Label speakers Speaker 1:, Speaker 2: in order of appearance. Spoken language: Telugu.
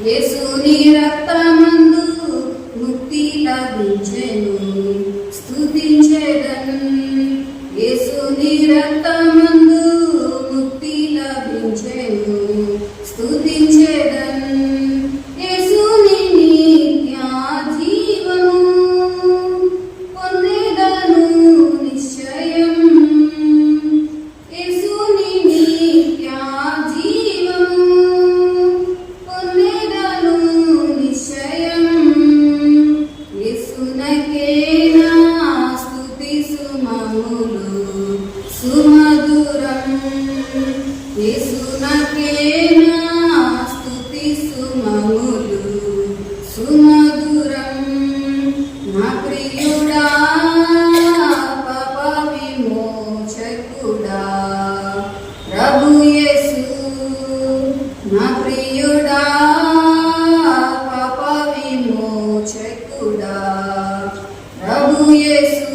Speaker 1: యేసుని రక్తమందు ముక్తి లభించెను, స్తుతించెదన్. యేసుని రక్తమందు ముక్తి లభించెను, స్తుతించెదన్. యేసుని నిత్య జీవము పొందెదను నిశ్చయం. యేసుని నిత్య జీవము పొందెదను నిశ్చయం. యేసునకే నా స్తుతి సుమములు సుమధురం. యేసునకే నా స్తుతి సుమములు సుమధురం. నా ప్రియుడా పాప విమోచకుడా ప్రభు యేసు. నా ప్రియుడా పాప విమోచకుడా ప్రభు యేసు.